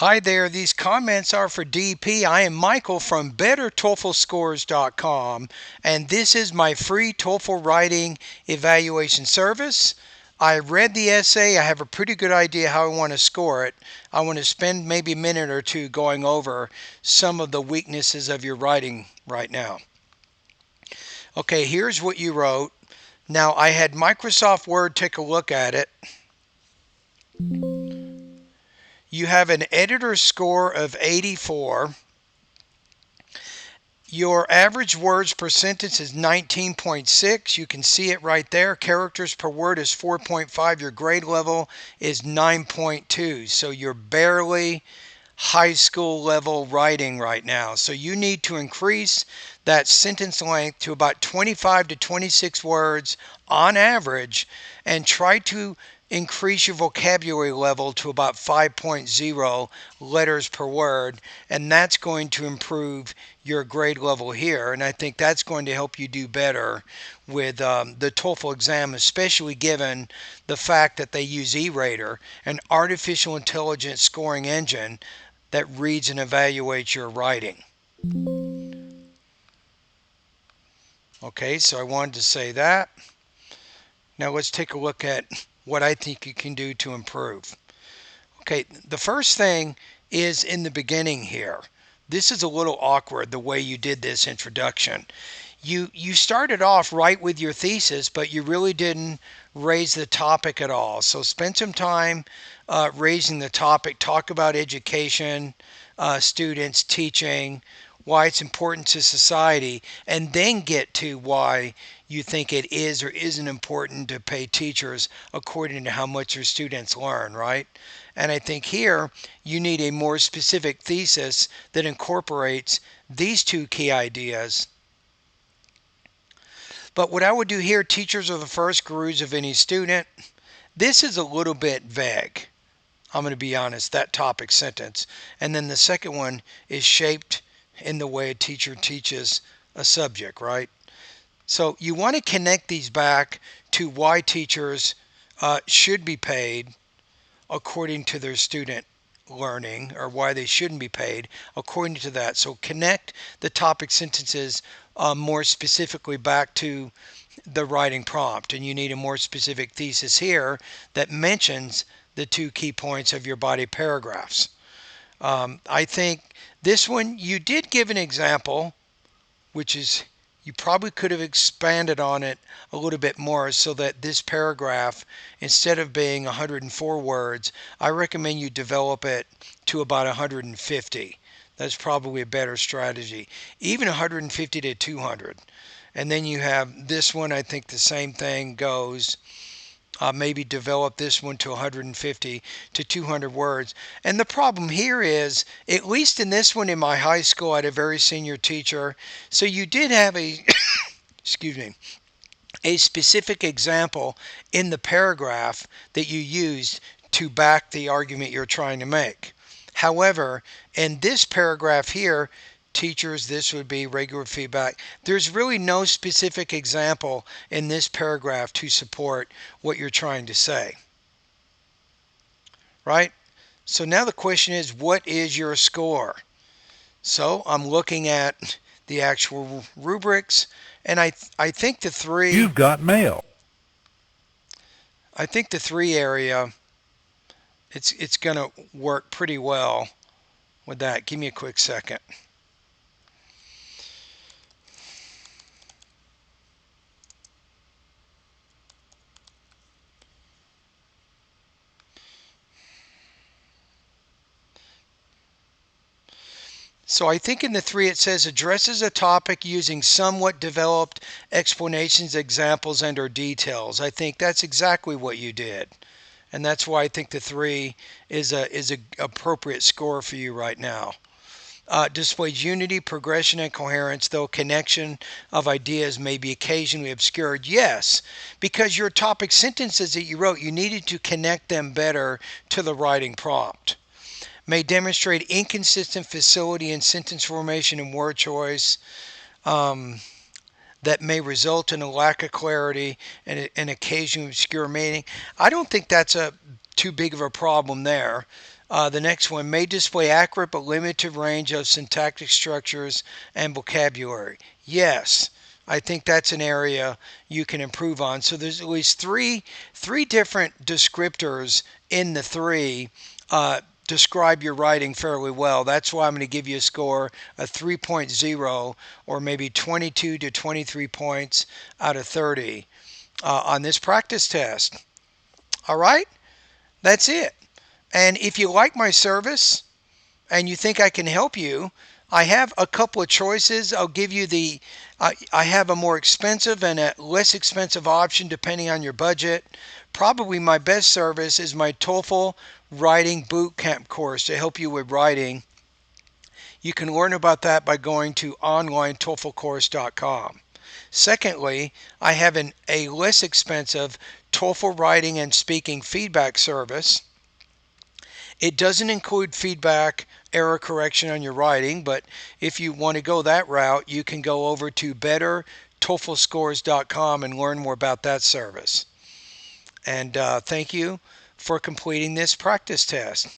Hi there, these comments are for DP. I am Michael from BetterTOEFLScores.com, and this is my free TOEFL writing evaluation service. I read the essay. I have a pretty good idea how I want to score it. I want to spend maybe a minute or two going over some of the weaknesses of your writing right now. Okay, here's what you wrote. Now, I had Microsoft Word take a look at it. You have an editor score of 84. Your average words per sentence is 19.6. You can see it right there. Characters per word is 4.5. Your grade level is 9.2. So you're barely high school level writing right now. So you need to increase that sentence length to about 25 to 26 words on average, and try to increase your vocabulary level to about 5.0 letters per word, and that's going to improve your grade level here. And I think that's going to help you do better with the TOEFL exam, especially given the fact that they use E-Rater, an artificial intelligence scoring engine that reads and evaluates your writing. Okay, so I wanted to say that. Now let's take a look at what I think you can do to improve. Okay, the first thing is in the beginning here. This is a little awkward, the way you did this introduction. You started off right with your thesis, but you really didn't raise the topic at all. So spend some time raising the topic. Talk about education, students, teaching, why it's important to society, and then get to why you think it is or isn't important to pay teachers according to how much your students learn, right? And I think here you need a more specific thesis that incorporates these two key ideas. But what I would do here, teachers are the first gurus of any student. This is a little bit vague. I'm going to be honest, that topic sentence. And then the second one is shaped in the way a teacher teaches a subject, right? So you want to connect these back to why teachers should be paid according to their student learning, or why they shouldn't be paid according to that. So connect the topic sentences more specifically back to the writing prompt, and you need a more specific thesis here that mentions the two key points of your body paragraphs. I think this one, you did give an example, which is you probably could have expanded on it a little bit more so that this paragraph, instead of being 104 words, I recommend you develop it to about 150. That's probably a better strategy, even 150 to 200. And then you have this one, I think the same thing goes. Maybe develop this one to 150 to 200 words. And the problem here is, at least in this one in my high school, I had a very senior teacher. So you did have a, excuse me, a specific example in the paragraph that you used to back the argument you're trying to make. However, in this paragraph here, teachers, this would be regular feedback. There's really no specific example in this paragraph to support what you're trying to say, right? So now the question is, what is your score? So I'm looking at the actual rubrics, and I think the three. You've got mail. I think the three area, it's going to work pretty well with that. Give me a quick second. So I think in the three it says addresses a topic using somewhat developed explanations, examples, and or details. I think that's exactly what you did. And that's why I think the three is a appropriate score for you right now. Displays unity, progression, and coherence, though connection of ideas may be occasionally obscured. Yes, because your topic sentences that you wrote, you needed to connect them better to the writing prompt. May demonstrate inconsistent facility in sentence formation and word choice that may result in a lack of clarity and occasionally obscure meaning. I don't think that's too big of a problem there. The next one may display accurate but limited range of syntactic structures and vocabulary. Yes, I think that's an area you can improve on. So there's at least three different descriptors in the three describe your writing fairly well. That's why I'm going to give you a score of 3.0 or maybe 22 to 23 points out of 30 on this practice test. All right, that's it. And if you like my service and you think I can help you, I have a couple of choices. I'll give you I have a more expensive and a less expensive option depending on your budget. Probably my best service is my TOEFL Writing Bootcamp course to help you with writing. You can learn about that by going to onlinetoeflcourse.com. Secondly, I have a less expensive TOEFL writing and speaking feedback service. It doesn't include feedback, error correction on your writing, but if you want to go that route, you can go over to bettertoeflscores.com and learn more about that service. And thank you for completing this practice test.